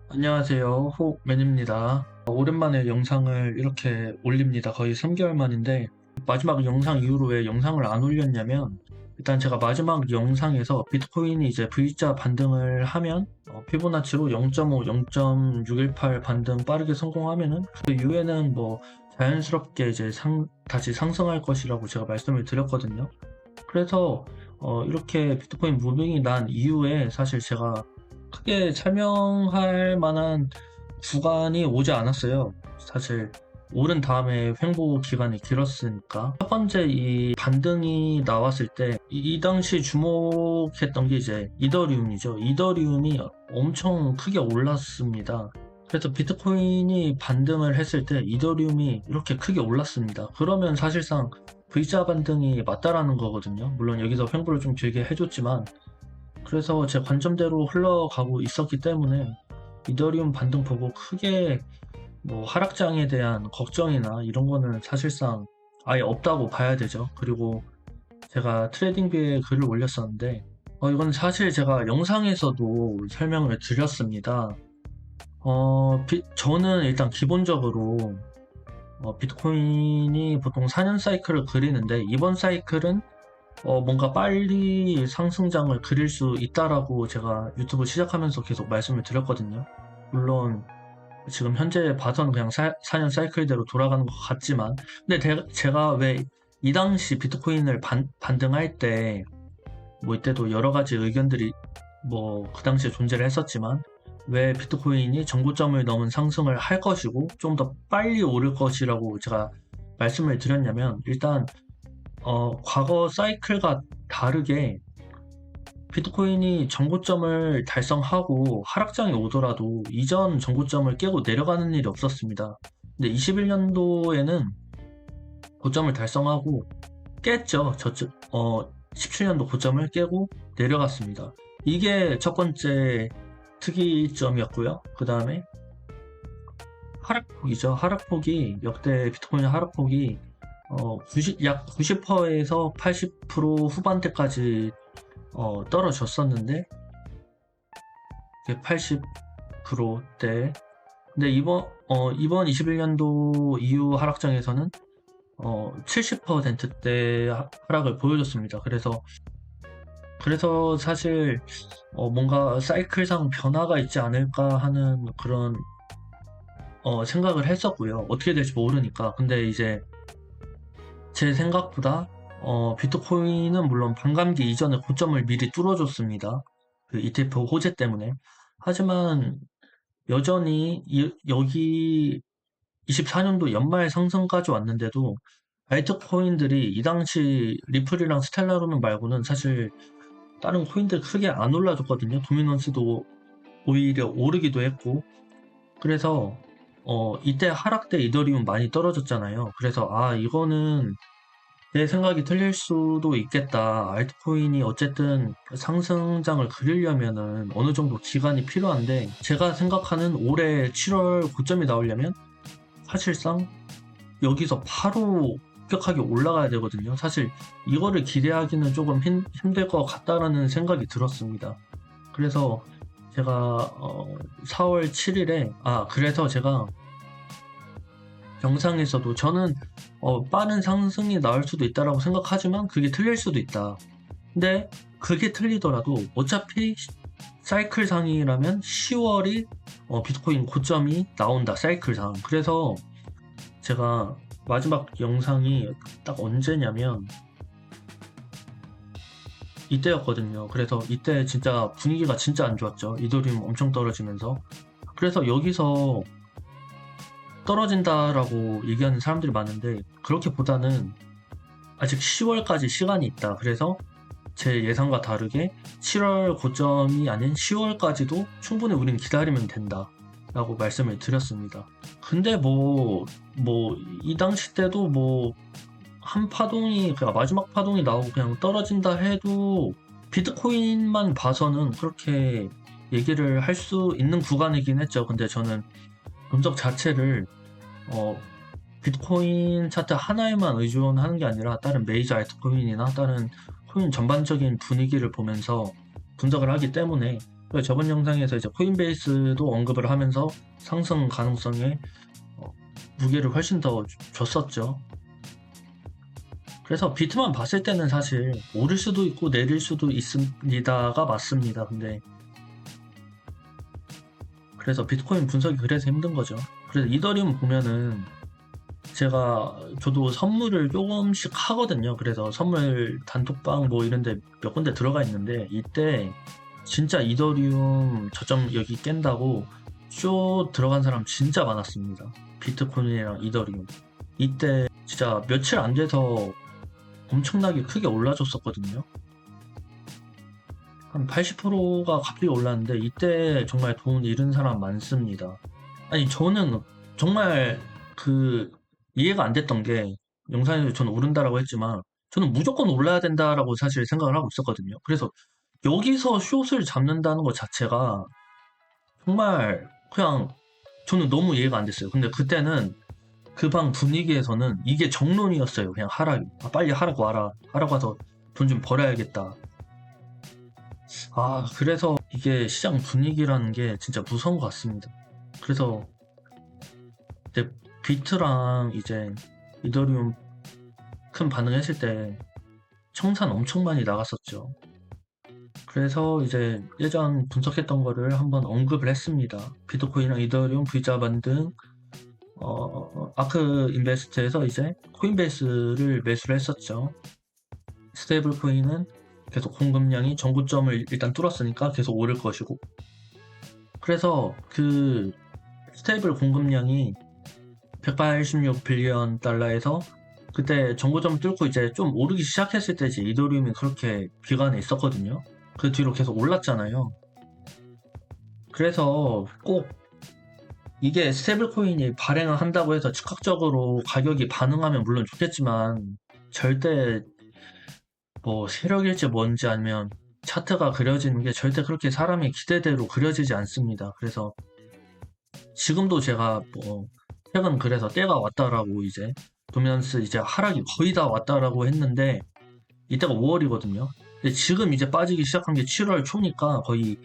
안녕하세요. 호맨입니다. 오랜만에 영상을 이렇게 올립니다. 거의 3개월 만인데 마지막 영상 이후로 왜 영상을 안 올렸냐면 일단 제가 마지막 영상에서 비트코인이 이제 V자 반등을 하면 피보나치로 0.5, 0.618 반등 빠르게 성공하면은 그 이후에는 뭐 자연스럽게 이제 다시 상승할 것이라고 제가 말씀을 드렸거든요. 그래서 이렇게 비트코인 무빙이 난 이후에 사실 제가 크게 설명할 만한 구간이 오지 않았어요. 사실 오른 다음에 횡보 기간이 길었으니까. 첫 번째 이 반등이 나왔을 때 이 당시 주목했던 게 이제 이더리움이죠. 이더리움이 엄청 크게 올랐습니다. 그래서 비트코인이 반등을 했을 때 이더리움이 이렇게 크게 올랐습니다. 그러면 사실상 V자 반등이 맞다라는 거거든요. 물론 여기서 횡보를 좀 길게 해줬지만, 그래서 제 관점대로 흘러가고 있었기 때문에 이더리움 반등 보고 크게 뭐 하락장에 대한 걱정이나 이런 거는 사실상 아예 없다고 봐야 되죠. 그리고 제가 트레이딩비에 글을 올렸었는데 이건 사실 제가 영상에서도 설명을 드렸습니다. 저는 일단 기본적으로 비트코인이 보통 4년 사이클을 그리는데 이번 사이클은 뭔가 빨리 상승장을 그릴 수 있다라고 제가 유튜브 시작하면서 계속 말씀을 드렸거든요. 물론 지금 현재 봐선 그냥 4년 사이클대로 돌아가는 것 같지만, 근데 제가 왜 이 당시 비트코인을 반등할 때 뭐 이때도 여러 가지 의견들이 뭐 그 당시에 존재를 했었지만, 왜 비트코인이 정고점을 넘은 상승을 할 것이고 좀 더 빨리 오를 것이라고 제가 말씀을 드렸냐면, 일단 과거 사이클과 다르게 비트코인이 정고점을 달성하고 하락장이 오더라도 이전 정고점을 깨고 내려가는 일이 없었습니다. 근데 21년도에는 고점을 달성하고 깼죠. 17년도 고점을 깨고 내려갔습니다. 이게 첫 번째 특이점이었고요. 그 다음에 하락폭이죠. 하락폭이 역대 비트코인 하락폭이 약 90%에서 80% 후반대까지 떨어졌었는데, 이게 80%대. 근데 이번 21년도 이후 하락장에서는 70%대 하락을 보여줬습니다. 그래서 사실 뭔가 사이클상 변화가 있지 않을까 하는 그런 생각을 했었고요. 어떻게 될지 모르니까. 근데 이제 제 생각보다 비트코인은 물론 반감기 이전에 고점을 미리 뚫어줬습니다. 그 ETF 호재 때문에. 하지만 여전히 여기 24년도 연말 상승까지 왔는데도 알트코인들이 이 당시 리플이랑 스텔라로는 말고는 사실 다른 코인들 크게 안 올라줬거든요. 도미넌스도 오히려 오르기도 했고. 그래서 이때 하락 때 이더리움 많이 떨어졌잖아요. 그래서 이거는 내 생각이 틀릴 수도 있겠다. 알트코인이 어쨌든 상승장을 그리려면은 어느 정도 기간이 필요한데, 제가 생각하는 올해 7월 고점이 나오려면 사실상 여기서 바로 급격하게 올라가야 되거든요. 사실 이거를 기대하기는 조금 힘들 것 같다라는 생각이 들었습니다. 그래서 제가 4월 7일에 그래서 제가 영상에서도 저는 빠른 상승이 나올 수도 있다라고 생각하지만 그게 틀릴 수도 있다. 근데 그게 틀리더라도 어차피 사이클상이라면 10월이 비트코인 고점이 나온다. 사이클상. 그래서 제가 마지막 영상이 딱 언제냐면 이때였거든요. 그래서 이때 진짜 분위기가 진짜 안 좋았죠. 이더리움 엄청 떨어지면서. 그래서 여기서 떨어진다라고 얘기하는 사람들이 많은데, 그렇게보다는 아직 10월까지 시간이 있다. 그래서 제 예상과 다르게 7월 고점이 아닌 10월까지도 충분히 우린 기다리면 된다 라고 말씀을 드렸습니다. 근데 이 당시 때도 한 파동이, 그러니까 마지막 파동이 나오고 그냥 떨어진다 해도 비트코인만 봐서는 그렇게 얘기를 할 수 있는 구간이긴 했죠. 근데 저는 분석 자체를 비트코인 차트 하나에만 의존하는 게 아니라 다른 메이저 알트코인이나 다른 코인 전반적인 분위기를 보면서 분석을 하기 때문에 그래서 저번 영상에서 이제 코인베이스도 언급을 하면서 상승 가능성에 무게를 훨씬 더 줬었죠. 그래서 비트만 봤을 때는 사실 오를 수도 있고 내릴 수도 있습니다가 맞습니다. 근데 그래서 비트코인 분석이 그래서 힘든 거죠. 그래서 이더리움 보면은 저도 선물을 조금씩 하거든요. 그래서 선물 단톡방 뭐 이런데 몇 군데 들어가 있는데 이때 진짜 이더리움 저점 여기 깬다고 쇼 들어간 사람 진짜 많았습니다. 비트코인이랑 이더리움. 이때 진짜 며칠 안 돼서 엄청나게 크게 올라줬었거든요. 한 80%가 갑자기 올랐는데 이때 정말 돈 잃은 사람 많습니다. 아니 저는 정말 이해가 안 됐던 게 영상에서 저는 오른다라고 했지만 저는 무조건 올라야 된다라고 사실 생각을 하고 있었거든요. 그래서 여기서 숏을 잡는다는 것 자체가 정말 그냥 저는 너무 이해가 안 됐어요. 근데 그때는 그 방 분위기에서는 이게 정론이었어요. 그냥 하락이. 빨리 하락 와라. 하락 와서 돈 좀 벌어야겠다. 그래서 이게 시장 분위기라는 게 진짜 무서운 것 같습니다. 그래서 이제 비트랑 이제 이더리움 큰 반응했을 때 청산 엄청 많이 나갔었죠. 그래서 이제 예전 분석했던 거를 한번 언급을 했습니다. 비트코인이랑 이더리움, V자반 등 아크 인베스트에서 이제 코인베이스를 매수를 했었죠. 스테이블 코인은 계속 공급량이 전고점을 일단 뚫었으니까 계속 오를 것이고, 그래서 그 스테이블 공급량이 186 빌리언 달러에서 그때 전고점 뚫고 이제 좀 오르기 시작했을 때 이제 이더리움이 그렇게 기간에 있었거든요. 그 뒤로 계속 올랐잖아요. 그래서 꼭 이게 스테이블 코인이 발행을 한다고 해서 즉각적으로 가격이 반응하면 물론 좋겠지만 절대 뭐 세력일지 뭔지 아니면 차트가 그려지는 게 절대 그렇게 사람의 기대대로 그려지지 않습니다. 그래서 지금도 제가 최근 그래서 때가 왔다라고 이제 도미넌스 이제 하락이 거의 다 왔다라고 했는데 이때가 5월이거든요. 근데 지금 이제 빠지기 시작한 게 7월 초니까 거의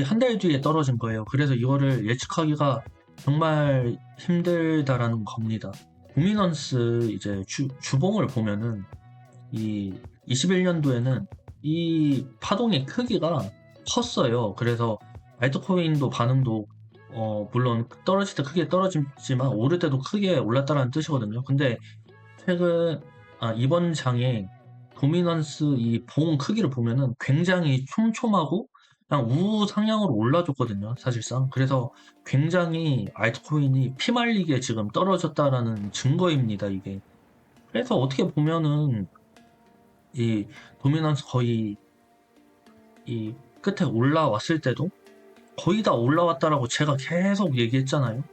한 달 뒤에 떨어진 거예요. 그래서 이거를 예측하기가 정말 힘들다라는 겁니다. 도미넌스 이제 주봉을 보면은 이 21년도에는 이 파동의 크기가 컸어요. 그래서 알트코인도 반응도 물론 떨어질 때 크게 떨어지지만 오를 때도 크게 올랐다는 뜻이거든요. 근데 이번 장에 도미넌스 이 봉 크기를 보면은 굉장히 촘촘하고 그냥 우상향으로 올라줬거든요, 사실상. 그래서 굉장히 알트코인이 피말리게 지금 떨어졌다라는 증거입니다, 이게. 그래서 어떻게 보면은 이 도미넌스 거의 이 끝에 올라왔을 때도 거의 다 올라왔다라고 제가 계속 얘기했잖아요.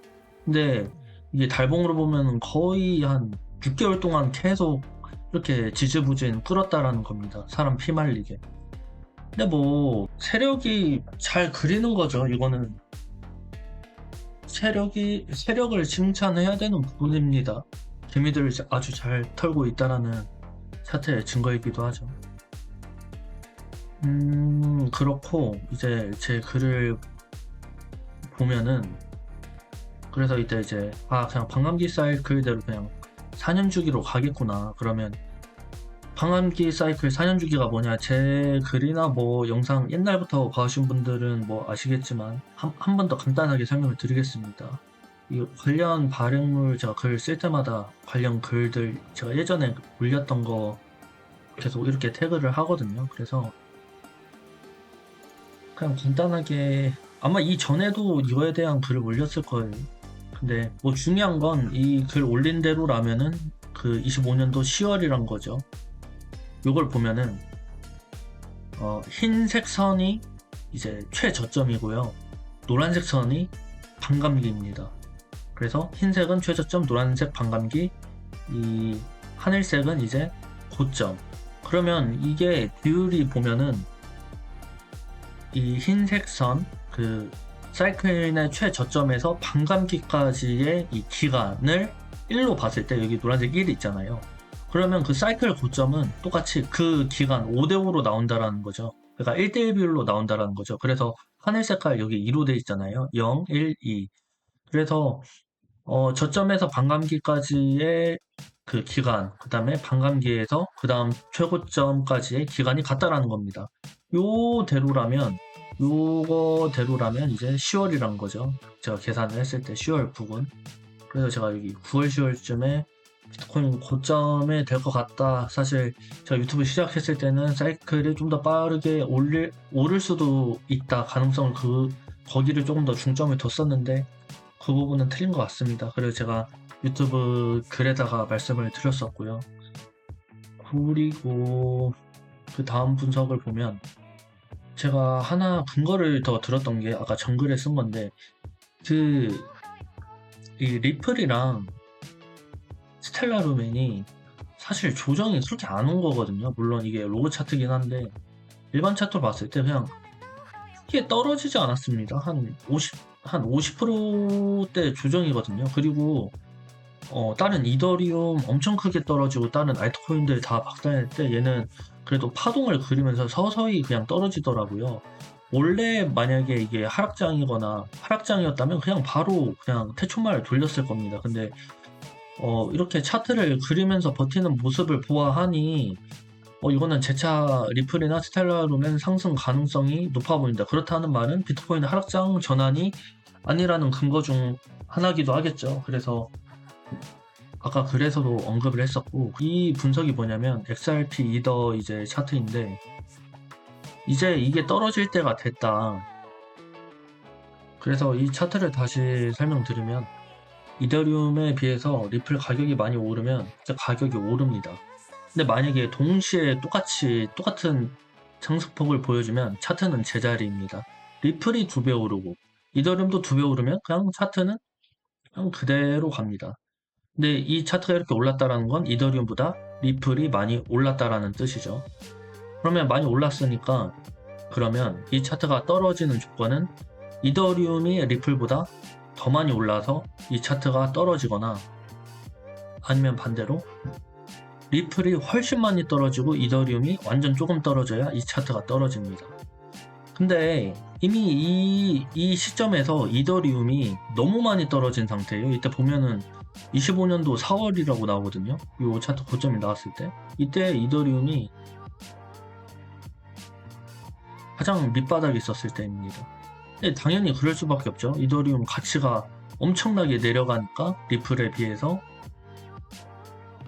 근데 이게 달봉으로 보면 거의 한 6개월 동안 계속 이렇게 지지부진 끌었다라는 겁니다. 사람 피말리게. 근데 뭐 세력이 잘 그리는 거죠. 이거는 세력을 칭찬해야 되는 부분입니다. 개미들을 아주 잘 털고 있다라는 차트의 증거이기도 하죠. 그렇고 이제 제 글을 보면은 그래서 이때 이제 그냥 반감기 사이클대로 그냥 4년 주기로 가겠구나. 그러면 반감기 사이클 4년 주기가 뭐냐, 제 글이나 뭐 영상 옛날부터 봐오신 분들은 뭐 아시겠지만 한 번 더 간단하게 설명을 드리겠습니다. 이 관련 발행물 제가 글 쓸 때마다 관련 글들 제가 예전에 올렸던 거 계속 이렇게 태그를 하거든요. 그래서 그냥 간단하게 아마 이전에도 이거에 대한 글을 올렸을 거예요. 근데 뭐 중요한 건 이 글 올린 대로라면은 그 25년도 10월이란 거죠. 요걸 보면은 흰색 선이 이제 최저점이고요. 노란색 선이 반감기입니다. 그래서 흰색은 최저점, 노란색 반감기, 이 하늘색은 이제 고점. 그러면 이게 비율이 보면은 이 흰색 선, 그 사이클의 최저점에서 반감기까지의 이 기간을 1로 봤을 때 여기 노란색 1이 있잖아요. 그러면 그 사이클 고점은 똑같이 그 기간 5대5로 나온다라는 거죠. 그러니까 1대1 비율로 나온다라는 거죠. 그래서 하늘 색깔 여기 2로 돼 있잖아요. 0, 1, 2. 그래서 저점에서 반감기까지의 그 기간, 그 다음에 반감기에서 그 다음 최고점까지의 기간이 같다라는 겁니다. 요거대로라면 이제 10월이란 거죠. 제가 계산을 했을 때 10월 부근. 그래서 제가 여기 9월, 10월쯤에 비트코인 고점에 될 것 같다. 사실 제가 유튜브 시작했을 때는 사이클이 좀 더 빠르게 오를 수도 있다. 가능성을 거기를 조금 더 중점을 뒀었는데 그 부분은 틀린 것 같습니다. 그래서 제가 유튜브 글에다가 말씀을 드렸었고요. 그리고 그 다음 분석을 보면 제가 하나 근거를 더 들었던 게 아까 정글에 쓴 건데 이 리플이랑 스텔라 루멘이 사실 조정이 그렇게 안 온 거거든요. 물론 이게 로그 차트긴 한데 일반 차트로 봤을 때 그냥 크게 떨어지지 않았습니다. 한 50%대 조정이거든요. 그리고 다른 이더리움 엄청 크게 떨어지고 다른 알트코인들 다 박살낼 때 얘는 그래도 파동을 그리면서 서서히 그냥 떨어지더라고요. 원래 만약에 이게 하락장이었다면 그냥 바로 그냥 태초말 돌렸을 겁니다. 근데 이렇게 차트를 그리면서 버티는 모습을 보아하니 이거는 재차 리플이나 스텔라 루멘 상승 가능성이 높아 보인다. 그렇다는 말은 비트코인 하락장 전환이 아니라는 근거 중 하나기도 하겠죠. 그래서 아까 글에서도 언급을 했었고 이 분석이 뭐냐면 XRP 이더 이제 차트인데 이제 이게 떨어질 때가 됐다. 그래서 이 차트를 다시 설명드리면 이더리움에 비해서 리플 가격이 많이 오르면 진짜 가격이 오릅니다. 근데 만약에 동시에 똑같은 상승폭을 보여주면 차트는 제자리입니다. 리플이 2배 오르고 이더리움도 2배 오르면 그냥 차트는 그냥 그대로 갑니다. 근데 이 차트가 이렇게 올랐다라는 건 이더리움보다 리플이 많이 올랐다라는 뜻이죠. 그러면 많이 올랐으니까 그러면 이 차트가 떨어지는 조건은 이더리움이 리플보다 더 많이 올라서 이 차트가 떨어지거나 아니면 반대로 리플이 훨씬 많이 떨어지고 이더리움이 완전 조금 떨어져야 이 차트가 떨어집니다. 근데 이미 이 시점에서 이더리움이 너무 많이 떨어진 상태예요. 이때 보면은 25년도 4월이라고 나오거든요. 이 차트 고점이 나왔을 때 이때 이더리움이 가장 밑바닥에 있었을 때입니다. 당연히 그럴 수밖에 없죠. 이더리움 가치가 엄청나게 내려가니까 리플에 비해서.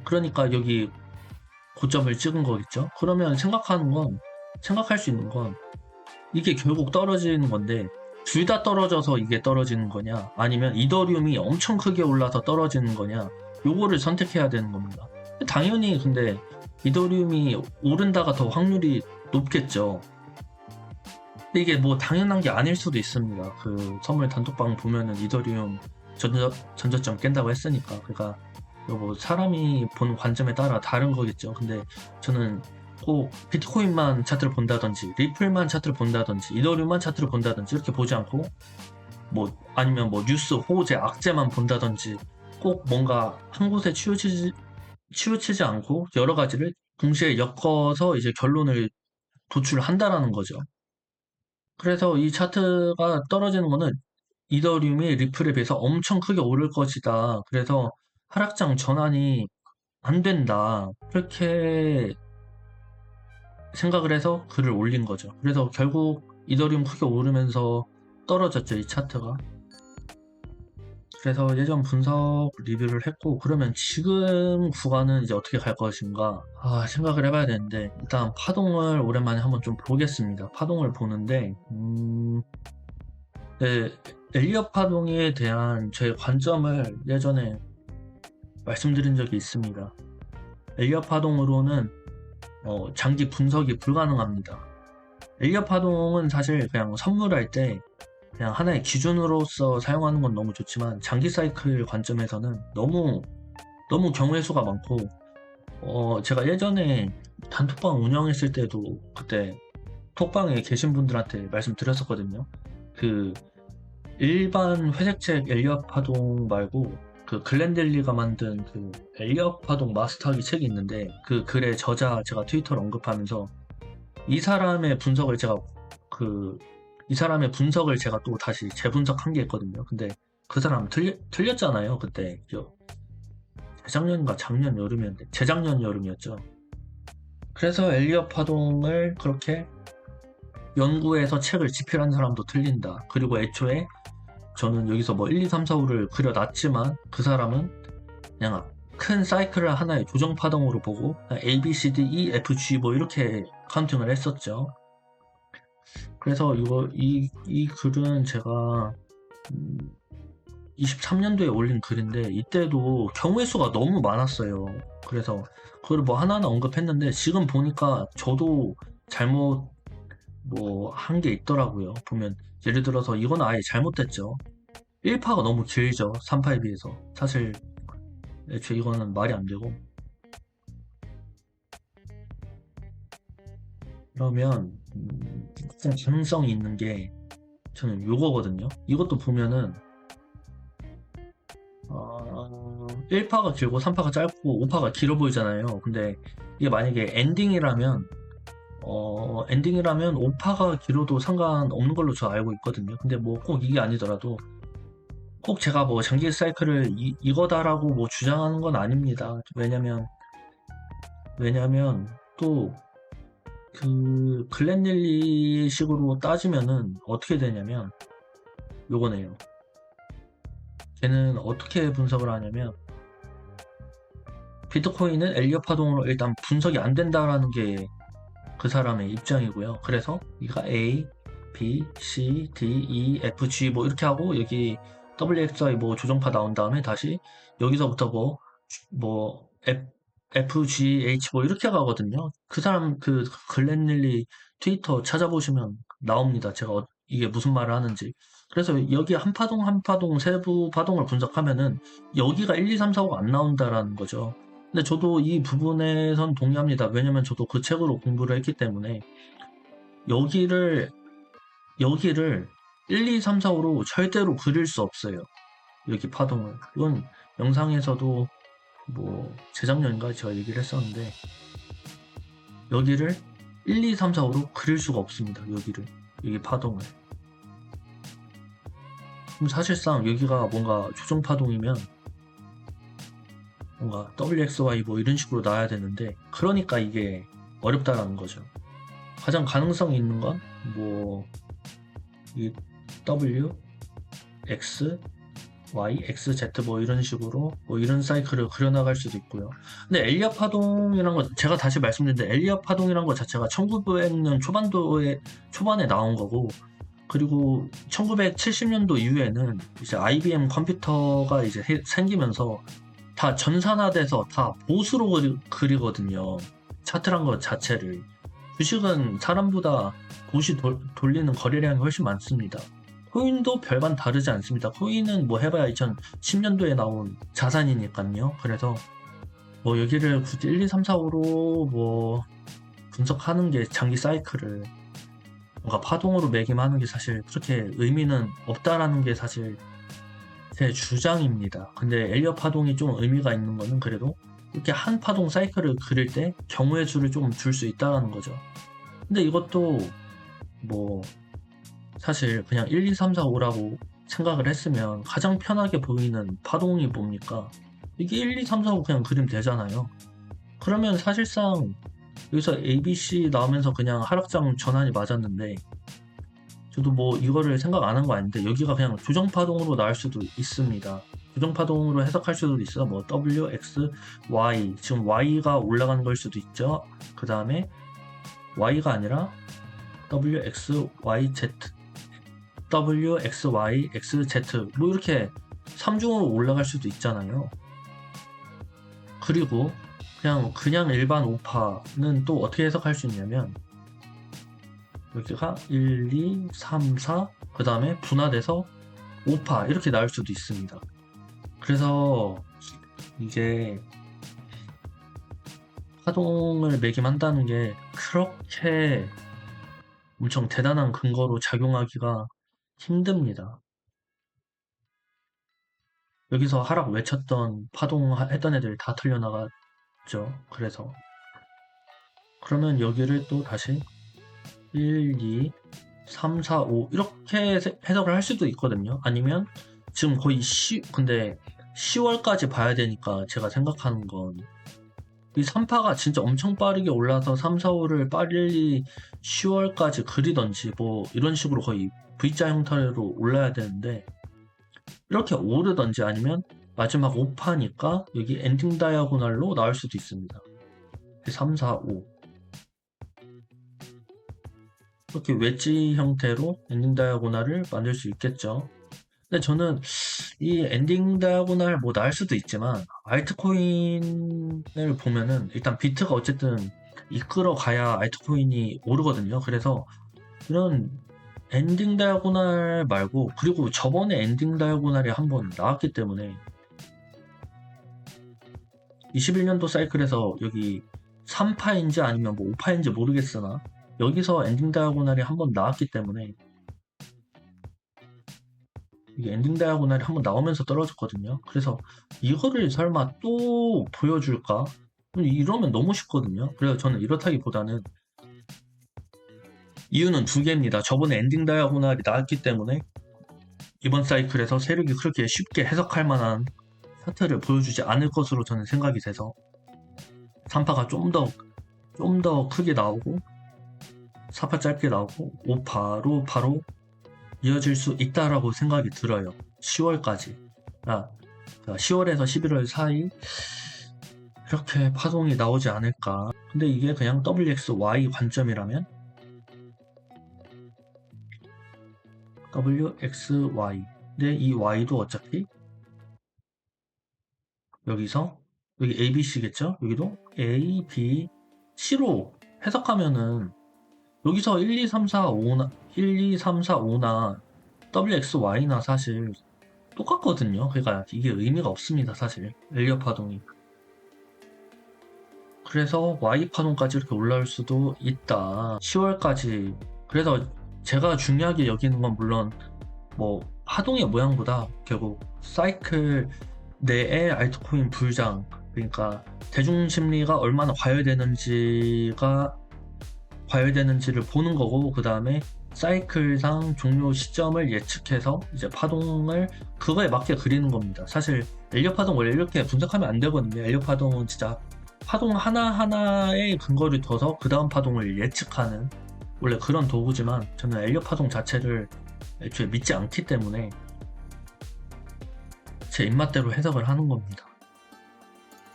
그러니까 여기 고점을 찍은 거겠죠. 그러면 생각할 수 있는 건 이게 결국 떨어지는 건데 둘 다 떨어져서 이게 떨어지는 거냐 아니면 이더리움이 엄청 크게 올라서 떨어지는 거냐 요거를 선택해야 되는 겁니다. 당연히 근데 이더리움이 오른다가 더 확률이 높겠죠. 근데 이게 뭐 당연한 게 아닐 수도 있습니다. 그 선물 단톡방 보면은 이더리움 전저점 깬다고 했으니까 그러니까 뭐 사람이 보는 관점에 따라 다른 거겠죠. 근데 저는 꼭 비트코인만 차트를 본다든지 리플만 차트를 본다든지 이더리움만 차트를 본다든지 이렇게 보지 않고 아니면 뉴스 호재 악재만 본다든지 꼭 뭔가 한 곳에 치우치지 않고 여러 가지를 동시에 엮어서 이제 결론을 도출한다라는 거죠. 그래서 이 차트가 떨어지는 거는 이더리움이 리플에 비해서 엄청 크게 오를 것이다. 그래서 하락장 전환이 안 된다. 그렇게 생각을 해서 글을 올린 거죠. 그래서 결국 이더리움 크게 오르면서 떨어졌죠, 이 차트가. 그래서 예전 분석 리뷰를 했고 그러면 지금 구간은 이제 어떻게 갈 것인가 생각을 해봐야 되는데 일단 파동을 오랜만에 한번 좀 보겠습니다. 파동을 보는데 네, 엘리엇 파동에 대한 제 관점을 예전에 말씀드린 적이 있습니다. 엘리엇 파동으로는 장기 분석이 불가능합니다. 엘리엇 파동은 사실 그냥 선물할 때 그냥 하나의 기준으로서 사용하는 건 너무 좋지만 장기 사이클 관점에서는 너무 경우의 수가 많고 제가 예전에 단톡방 운영했을 때도 그때 톡방에 계신 분들한테 말씀드렸었거든요. 그 일반 회색책 엘리엇 파동 말고 그 글렌델리가 만든 그 엘리엇 파동 마스터하기 책이 있는데 그 글의 저자 제가 트위터로 언급하면서 이 사람의 분석을 제가 그 이 사람의 분석을 제가 또 다시 재분석한 게 있거든요. 근데 그 사람 틀렸잖아요. 그때 재작년인가 작년 여름이었는데 재작년 여름이었죠. 그래서 엘리엇 파동을 그렇게 연구해서 책을 집필한 사람도 틀린다. 그리고 애초에 저는 여기서 뭐 1, 2, 3, 4, 5를 그려놨지만 그 사람은 그냥 큰 사이클을 하나의 조정 파동으로 보고 A, B, C, D, E, F, G 뭐 이렇게 카운팅을 했었죠. 그래서 이 글은 제가 23년도에 올린 글인데 이때도 경우의 수가 너무 많았어요. 그래서 그걸 뭐 하나하나 언급했는데 지금 보니까 저도 잘못 뭐 한 게 있더라고요. 보면 예를 들어서 이건 아예 잘못됐죠. 1파가 너무 길죠. 3파에 비해서. 사실 애초에 이거는 말이 안 되고. 그러면 가장 가능성이 있는 게 저는 요거거든요. 이것도 보면은 1파가 길고 3파가 짧고 5파가 길어 보이잖아요. 근데 이게 만약에 엔딩이라면 5파가 길어도 상관없는 걸로 저 알고 있거든요. 근데 뭐 꼭 이게 아니더라도 꼭 제가 뭐 장기 사이클을 이거다라고 뭐 주장하는 건 아닙니다. 왜냐면 또 그 글렌 릴리 식으로 따지면은 어떻게 되냐면 요거네요. 걔는 어떻게 분석을 하냐면 비트코인은 엘리엇 파동으로 일단 분석이 안 된다라는 게 그 사람의 입장이고요. 그래서 이가 A, B, C, D, E, F, G 뭐 이렇게 하고 여기 WXY 뭐 조정파 나온 다음에 다시 여기서부터 뭐 F, G, H 뭐 이렇게 가거든요. 그 사람 그 글렌 릴리 트위터 찾아보시면 나옵니다. 제가 이게 무슨 말을 하는지. 그래서 여기 한 파동 한 파동 세부 파동을 분석하면은 여기가 1, 2, 3, 4, 5가 안 나온다라는 거죠. 근데 저도 이 부분에선 동의합니다. 왜냐면 저도 그 책으로 공부를 했기 때문에 여기를 1, 2, 3, 4, 5로 절대로 그릴 수 없어요. 여기 파동을. 이건 영상에서도 뭐 재작년인가 제가 얘기를 했었는데 여기를 1, 2, 3, 4, 5로 그릴 수가 없습니다. 여기 파동을. 그럼 사실상 여기가 뭔가 조정 파동이면 뭔가 WXY 뭐 이런 식으로 나와야 되는데 그러니까 이게 어렵다라는 거죠. 가장 가능성이 있는 건 뭐 이 W, X, Y, X, Z 뭐 이런 식으로 뭐 이런 사이클을 그려나갈 수도 있고요. 근데 엘리엇 파동이란 거 제가 다시 말씀드린데 엘리엇 파동이란 거 자체가 1900년 초반에 나온 거고 그리고 1970년도 이후에는 이제 IBM 컴퓨터가 이제 생기면서 다 전산화돼서 다 보수로 그리거든요. 차트란 것 자체를. 주식은 사람보다 보시 돌리는 거래량이 훨씬 많습니다. 코인도 별반 다르지 않습니다. 코인은 뭐 해봐야 2010년도에 나온 자산이니까요. 그래서 뭐 여기를 굳이 1, 2, 3, 4, 5로 뭐 분석하는 게 장기 사이클을 뭔가 파동으로 매김하는 게 사실 그렇게 의미는 없다라는 게 사실 제 주장입니다. 근데 엘리엇 파동이 좀 의미가 있는 거는 그래도 이렇게 한 파동 사이클을 그릴 때 경우의 수를 좀 줄 수 있다라는 거죠. 근데 이것도 뭐 사실 그냥 1, 2, 3, 4, 5라고 생각을 했으면 가장 편하게 보이는 파동이 뭡니까? 이게 1, 2, 3, 4, 5 그냥 그리면 되잖아요. 그러면 사실상 여기서 ABC 나오면서 그냥 하락장 전환이 맞았는데 저도 뭐 이거를 생각 안 한 거 아닌데 여기가 그냥 조정파동으로 나올 수도 있습니다. 조정파동으로 해석할 수도 있어. 뭐 W, X, Y 지금 Y가 올라가는 걸 수도 있죠. 그 다음에 Y가 아니라 W, X, Y, Z W, X, Y, X, Z 뭐 이렇게 3중으로 올라갈 수도 있잖아요. 그리고 그냥 일반 오파는 또 어떻게 해석할 수 있냐면 여기가 1, 2, 3, 4 그 다음에 분화돼서 5파 이렇게 나올 수도 있습니다. 그래서 이게 파동을 매김한다는 게 그렇게 엄청 대단한 근거로 작용하기가 힘듭니다. 여기서 하락 외쳤던 파동 했던 애들 다 틀려나갔죠. 그러면 여기를 또 다시 1, 2, 3, 4, 5 이렇게 해석을 할 수도 있거든요. 아니면 지금 거의 근데 10월까지 봐야 되니까 제가 생각하는 건 이 3파가 진짜 엄청 빠르게 올라서 3, 4, 5를 빨리 10월까지 그리던지 뭐 이런 식으로 거의 V자 형태로 올라야 되는데 이렇게 오르던지 아니면 마지막 5파니까 여기 엔딩 다이아고날로 나올 수도 있습니다. 3, 4, 5 이렇게 웨지 형태로 엔딩 다이아고날을 만들 수 있겠죠. 근데 저는 이 엔딩 다이아고날 뭐 나올 수도 있지만 알트코인을 보면은 일단 비트가 어쨌든 이끌어 가야 알트코인이 오르거든요. 그래서 이런 엔딩 다이아고날 말고 그리고 저번에 엔딩 다이아고날이 한번 나왔기 때문에 21년도 사이클에서 여기 3파인지 아니면 뭐 5파인지 모르겠으나 여기서 엔딩 다이아고날이 한번 나왔기 때문에 이게 엔딩 다이아고날이 한번 나오면서 떨어졌거든요. 그래서 이거를 설마 또 보여줄까? 이러면 너무 쉽거든요. 그래서 저는 이렇다기보다는 이유는 두 개입니다. 저번에 엔딩 다이아고날이 나왔기 때문에 이번 사이클에서 세력이 그렇게 쉽게 해석할 만한 차트를 보여주지 않을 것으로 저는 생각이 돼서 3파가 좀 더 크게 나오고 4파 짧게 나오고 5파로 바로 이어질 수 있다라고 생각이 들어요. 10월까지. 10월에서 11월 사이 이렇게 파동이 나오지 않을까. 근데 이게 그냥 WXY 관점이라면 WXY. 근데 이 Y도 어차피 여기서 여기 ABC겠죠? 여기도 A, B, C로 해석하면은 여기서 1, 2, 3, 4, 5나 1, 2, 3, 4, 5나 WXY나 사실 똑같거든요. 그러니까 이게 의미가 없습니다. 사실 엘리엇 파동이. 그래서 Y 파동까지 이렇게 올라올 수도 있다. 10월까지. 그래서 제가 중요하게 여기는 건 물론 뭐 파동의 모양보다 결국 사이클 내의 알트코인 불장, 그러니까 대중 심리가 얼마나 과열되는지를 보는 거고, 그 다음에 사이클상 종료 시점을 예측해서 이제 파동을 그거에 맞게 그리는 겁니다. 사실 엘리엇 파동 원래 이렇게 분석하면 안 되거든요. 엘리엇 파동은 진짜 파동 하나하나에 근거를 둬서 그 다음 파동을 예측하는 원래 그런 도구지만, 저는 엘리엇 파동 자체를 애초에 믿지 않기 때문에 제 입맛대로 해석을 하는 겁니다.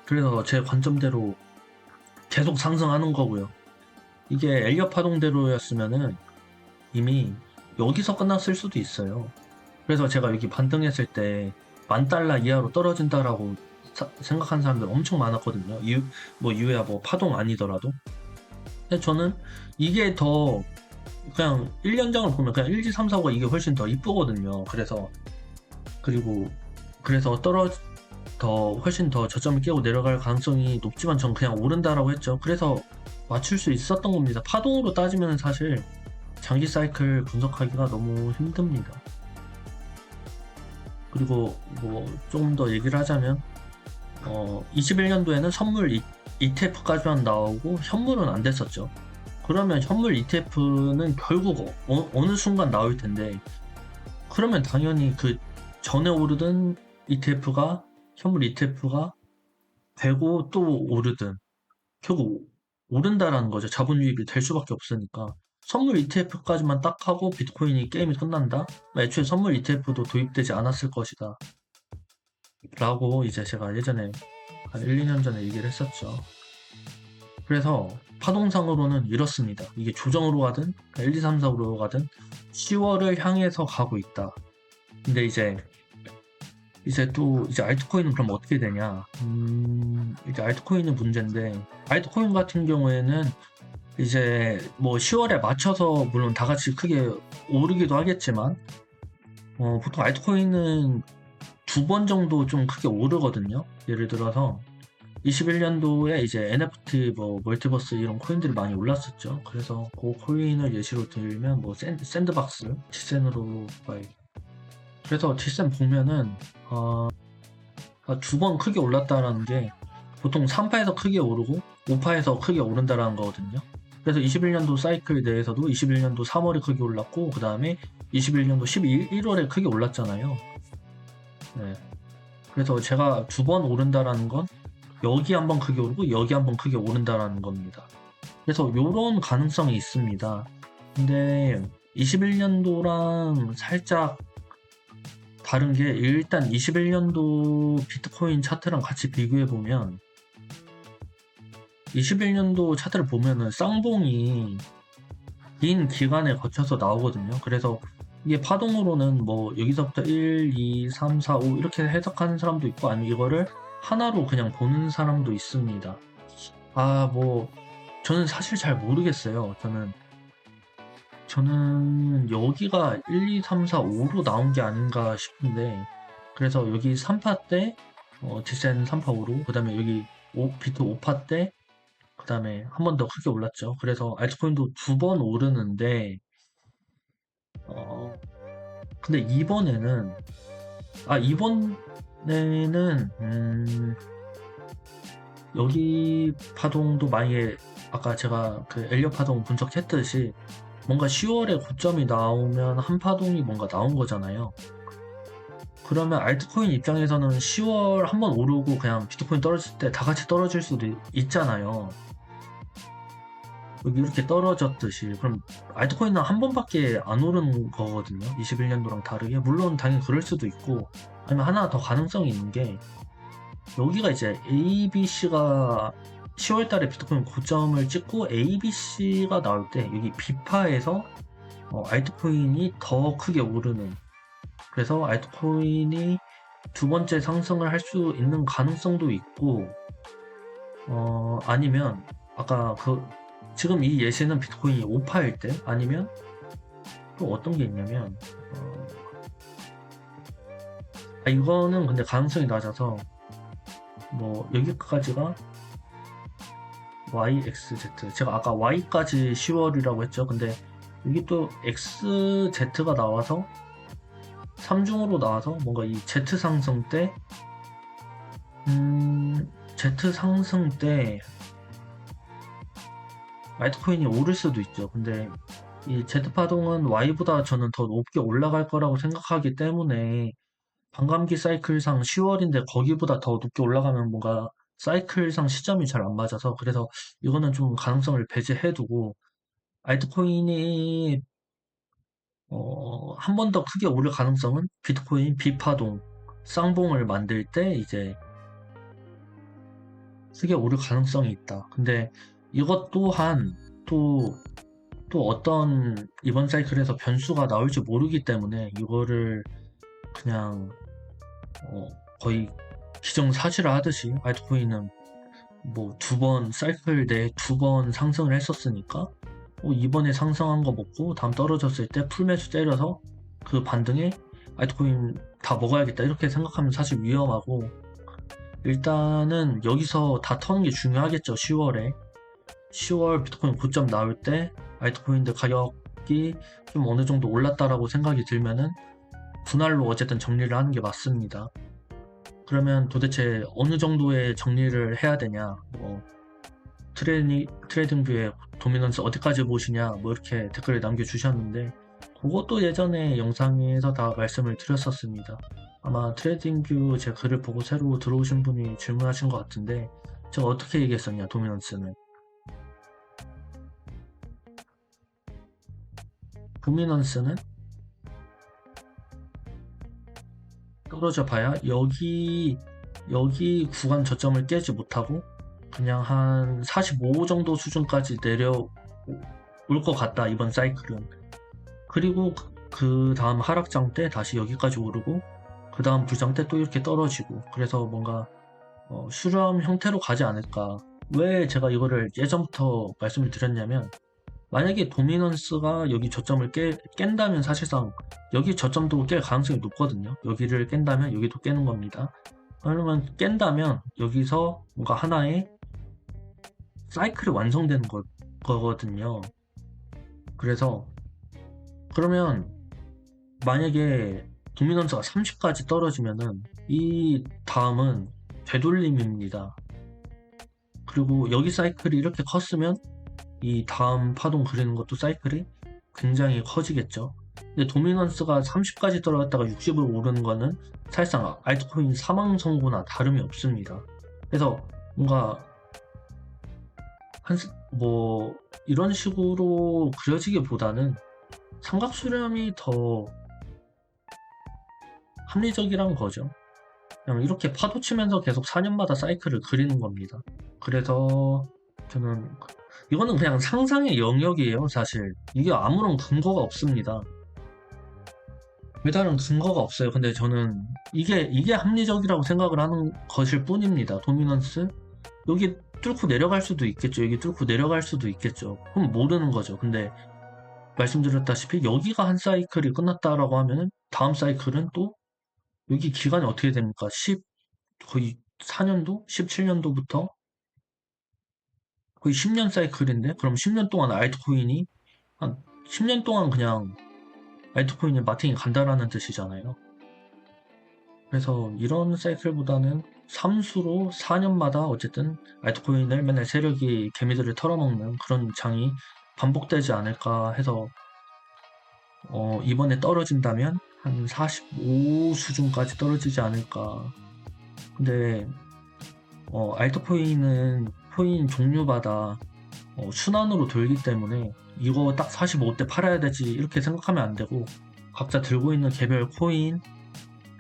그래서 제 관점대로 계속 상승하는 거고요. 이게 엘리엇 파동대로였으면은 이미 여기서 끝났을 수도 있어요. 그래서 제가 여기 반등했을 때 $10,000 이하로 떨어진다라고 생각하는 사람들 엄청 많았거든요. 이유야 뭐 파동 아니더라도. 근데 저는 이게 더 그냥 1년장을 보면 그냥 1, 2, 3, 4, 5가 이게 훨씬 더 이쁘거든요. 그래서 훨씬 더 저점을 깨고 내려갈 가능성이 높지만 전 그냥 오른다라고 했죠. 그래서 맞출 수 있었던 겁니다. 파동으로 따지면 사실 장기 사이클 분석하기가 너무 힘듭니다. 그리고 뭐 좀 더 얘기를 하자면 21년도에는 선물 ETF까지만 나오고 현물은 안 됐었죠. 그러면 현물 ETF는 결국 어느 순간 나올 텐데, 그러면 당연히 그 전에 오르던 현물 ETF가 되고 또 오르든 결국 오른다라는 거죠. 자본 유입이 될 수밖에 없으니까. 선물 ETF까지만 딱 하고 비트코인이 게임이 끝난다? 애초에 선물 ETF도 도입되지 않았을 것이다 라고 이제 제가 예전에 한 1, 2년 전에 얘기를 했었죠. 그래서 파동상으로는 이렇습니다. 이게 조정으로 가든 1, 2, 3, 4로 가든 10월을 향해서 가고 있다. 근데 이제 알트코인은 그럼 어떻게 되냐? 이제 알트코인은 문제인데, 알트코인 같은 경우에는 이제 뭐 10월에 맞춰서 물론 다 같이 크게 오르기도 하겠지만, 보통 알트코인은 2번 정도 좀 크게 오르거든요. 예를 들어서 21년도에 이제 NFT 뭐 멀티버스 이런 코인들이 많이 올랐었죠. 그래서 그 코인을 예시로 들면 뭐 샌드박스, 디센으로 봐요. 그래서 디센 보면은 2번 크게 올랐다라는 게 보통 3파에서 크게 오르고 5파에서 크게 오른다라는 거거든요. 그래서 21년도 사이클 내에서도 21년도 3월에 크게 올랐고 그 다음에 21년도 1월에 크게 올랐잖아요. 네. 그래서 제가 두 번 오른다라는 건 여기 한번 크게 오르고 여기 한번 크게 오른다라는 겁니다. 그래서 요런 가능성이 있습니다. 근데 21년도랑 살짝 다른 게 일단 21년도 비트코인 차트랑 같이 비교해 보면 21년도 차트를 보면은 쌍봉이 긴 기간에 거쳐서 나오거든요. 그래서 이게 파동으로는 뭐 여기서부터 1, 2, 3, 4, 5 이렇게 해석하는 사람도 있고 아니면 이거를 하나로 그냥 보는 사람도 있습니다. 뭐 저는 사실 잘 모르겠어요. 저는 여기가 1, 2, 3, 4, 5로 나온 게 아닌가 싶은데 그래서 여기 3파 때 디센 3파 5로 그 다음에 여기 비트 5파 때 그 다음에 한 번 더 크게 올랐죠. 그래서 알트코인도 두 번 오르는데 근데 이번에는 여기 파동도 만약에 아까 제가 그 엘리엇 파동 분석했듯이 뭔가 10월에 고점이 나오면 한 파동이 뭔가 나온 거잖아요. 그러면 알트코인 입장에서는 10월 한번 오르고 그냥 비트코인 떨어질 때 다 같이 떨어질 수도 있잖아요. 여기 이렇게 떨어졌듯이 그럼 알트코인은 한 번밖에 안 오르는 거거든요. 21년도랑 다르게 물론 당연히 그럴 수도 있고 아니면 하나 더 가능성이 있는 게 여기가 이제 ABC가 10월달에 비트코인 고점을 찍고 ABC가 나올 때 여기 B파에서 알트코인이 더 크게 오르는 그래서 알트코인이 두 번째 상승을 할 수 있는 가능성도 있고 아니면 아까 지금 이 예시는 비트코인이 5파일 때 아니면 또 어떤 게 있냐면 이거는 근데 가능성이 낮아서 뭐 여기까지가 YXZ 제가 아까 Y까지 10월이라고 했죠. 근데 여기 또 XZ가 나와서 3중으로 나와서 뭔가 이 Z 상승 때 Z 상승 때 알트코인이 오를 수도 있죠. 근데 이 Z파동은 Y보다 저는 더 높게 올라갈 거라고 생각하기 때문에 반감기 사이클상 10월인데 거기보다 더 높게 올라가면 뭔가 사이클상 시점이 잘 안 맞아서 그래서 이거는 좀 가능성을 배제해두고 알트코인이 한 번 더 크게 오를 가능성은 비트코인 비파동 쌍봉을 만들 때 이제 크게 오를 가능성이 있다. 근데 이것 또한 또 어떤 이번 사이클에서 변수가 나올지 모르기 때문에 이거를 그냥 거의 기정사실화 하듯이 알트코인은 뭐 두 번 사이클 내에 두 번 상승을 했었으니까 이번에 상승한 거 먹고 다음 떨어졌을 때 풀매수 때려서 그 반등에 알트코인 다 먹어야겠다 이렇게 생각하면 사실 위험하고 일단은 여기서 다 터는 게 중요하겠죠. 10월 비트코인 고점 나올 때 알트코인들 가격이 좀 어느 정도 올랐다라고 생각이 들면은 분할로 어쨌든 정리를 하는 게 맞습니다. 그러면 도대체 어느 정도의 정리를 해야 되냐 트레이딩뷰의 도미넌스 어디까지 보시냐 뭐 이렇게 댓글을 남겨주셨는데 그것도 예전에 영상에서 다 말씀을 드렸었습니다. 아마 트레이딩뷰 제 글을 보고 새로 들어오신 분이 질문하신 것 같은데 제가 어떻게 얘기했었냐 도미넌스는 떨어져 봐야 여기 구간 저점을 깨지 못하고 그냥 한 45 정도 수준까지 내려올 것 같다 이번 사이클은. 그리고 그 다음 하락장 때 다시 여기까지 오르고 그 다음 불장 때 또 이렇게 떨어지고 그래서 뭔가 수렴 형태로 가지 않을까. 왜 제가 이거를 예전부터 말씀을 드렸냐면 만약에 도미넌스가 여기 저점을 깬다면 사실상 여기 저점도 깰 가능성이 높거든요. 여기를 깬다면 여기도 깨는 겁니다. 그러면 깬다면 여기서 뭔가 하나의 사이클이 완성되는 거거든요. 그래서 그러면 만약에 도미넌스가 30까지 떨어지면은 이 다음은 되돌림입니다. 그리고 여기 사이클이 이렇게 컸으면 이 다음 파동 그리는 것도 사이클이 굉장히 커지겠죠. 근데 도미넌스가 30까지 떨어졌다가 60으로 오르는 거는 사실상 알트코인 사망 선고나 다름이 없습니다. 그래서 뭔가 뭐 이런 식으로 그려지기보다는 삼각수렴이 더 합리적이란 거죠. 그냥 이렇게 파도 치면서 계속 4년마다 사이클을 그리는 겁니다. 그래서 저는 이거는 그냥 상상의 영역이에요, 사실. 이게 아무런 근거가 없습니다. 별다른 근거가 없어요. 근데 저는 이게 합리적이라고 생각을 하는 것일 뿐입니다. 도미넌스 여기 뚫고 내려갈 수도 있겠죠. 여기 뚫고 내려갈 수도 있겠죠. 그럼 모르는 거죠. 근데 말씀드렸다시피 여기가 한 사이클이 끝났다라고 하면은 다음 사이클은 또 여기 기간이 어떻게 됩니까? 거의 4년도? 17년도부터 거의 10년 사이클인데 그럼 10년 동안 알트코인이 한 10년 동안 그냥 알트코인이 마팅이 간다라는 뜻이잖아요. 그래서 이런 사이클보다는 삼수로 4년마다 어쨌든 알트코인을 맨날 세력이 개미들을 털어먹는 그런 장이 반복되지 않을까 해서 이번에 떨어진다면 한 45 수준까지 떨어지지 않을까. 근데 알트코인은 코인 종류마다 순환으로 돌기 때문에 이거 딱 45대 팔아야 되지 이렇게 생각하면 안 되고 각자 들고 있는 개별 코인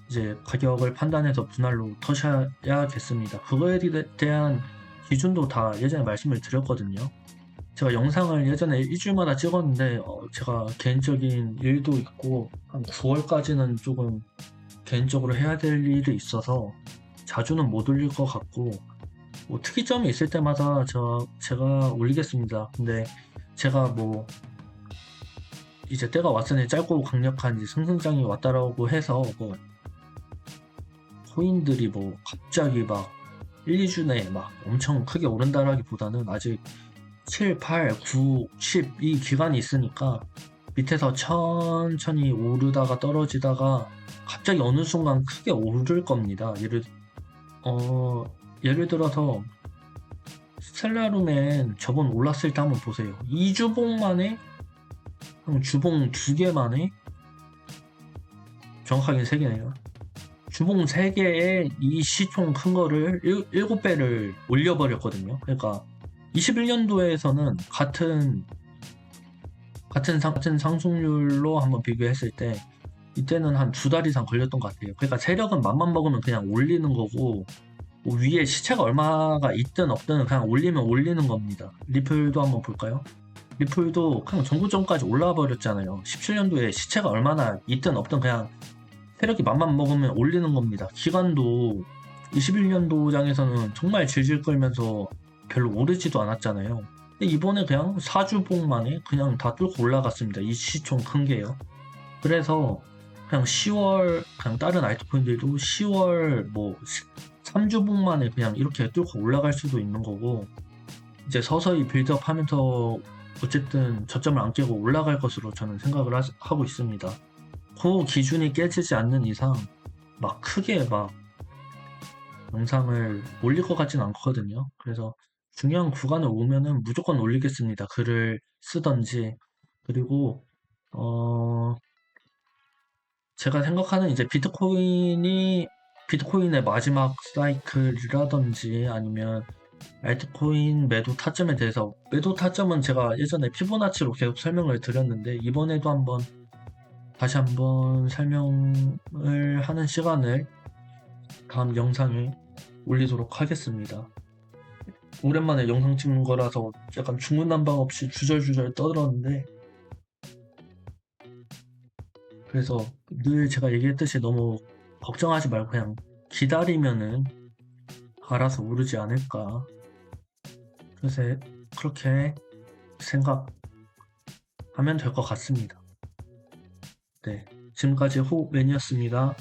이제 가격을 판단해서 분할로 터셔야겠습니다. 그거에 대한 기준도 다 예전에 말씀을 드렸거든요. 제가 영상을 예전에 일주일마다 찍었는데 제가 개인적인 일도 있고 한 9월까지는 조금 개인적으로 해야 될 일이 있어서 자주는 못 올릴 것 같고 뭐 특이점이 있을 때마다 제가 올리겠습니다. 근데 제가 뭐 이제 때가 왔으니 짧고 강력한 이제 승승장이 왔다라고 해서 뭐 코인들이 뭐 갑자기 막 1, 2주 내에 막 엄청 크게 오른다라기보다는 아직 7, 8, 9, 10 이 기간이 있으니까 밑에서 천천히 오르다가 떨어지다가 갑자기 어느 순간 크게 오를 겁니다. 예를 들어서 스텔라룸엔 저번 올랐을 때 한번 보세요. 2주봉 만에 주봉 2개 만에 정확하게 3개네요. 주봉 3개에 이 시총 큰 거를 7배를 올려버렸거든요. 그러니까 21년도에서는 같은 상승률로 한번 비교했을 때 이때는 한 2달 이상 걸렸던 것 같아요. 그러니까 세력은 맘만 먹으면 그냥 올리는 거고 뭐 위에 시체가 얼마가 있든 없든 그냥 올리면 올리는 겁니다. 리플도 한번 볼까요? 리플도 그냥 정고점까지 올라와 버렸잖아요. 17년도에 시체가 얼마나 있든 없든 그냥 세력이 맘만 먹으면 올리는 겁니다. 기간도 21년도장에서는 정말 질질 끌면서 별로 오르지도 않았잖아요. 근데 이번에 그냥 4주봉 만에 그냥 다 뚫고 올라갔습니다. 이 시총 큰 게요. 그래서 그냥 10월 그냥 다른 알트코인들도 10월 뭐 3주봉 만에 그냥 이렇게 뚫고 올라갈 수도 있는 거고 이제 서서히 빌드업 하면서 어쨌든 저점을 안 깨고 올라갈 것으로 저는 생각을 하고 있습니다. 그 기준이 깨지지 않는 이상 막 크게 막 영상을 올릴 것 같진 않거든요. 그래서 중요한 구간을 오면은 무조건 올리겠습니다. 글을 쓰던지. 그리고 제가 생각하는 이제 비트코인의 마지막 사이클이라든지 아니면 알트코인 매도 타점에 대해서 매도 타점은 제가 예전에 피보나치로 계속 설명을 드렸는데 이번에도 다시 한번 설명을 하는 시간을 다음 영상에 올리도록 하겠습니다. 오랜만에 영상 찍는 거라서 약간 중구난방 없이 주절주절 떠들었는데 그래서 늘 제가 얘기했듯이 너무 걱정하지 말고 그냥 기다리면은 알아서 오르지 않을까. 그래서 그렇게 생각하면 될 것 같습니다. 네, 지금까지 호맨이었습니다.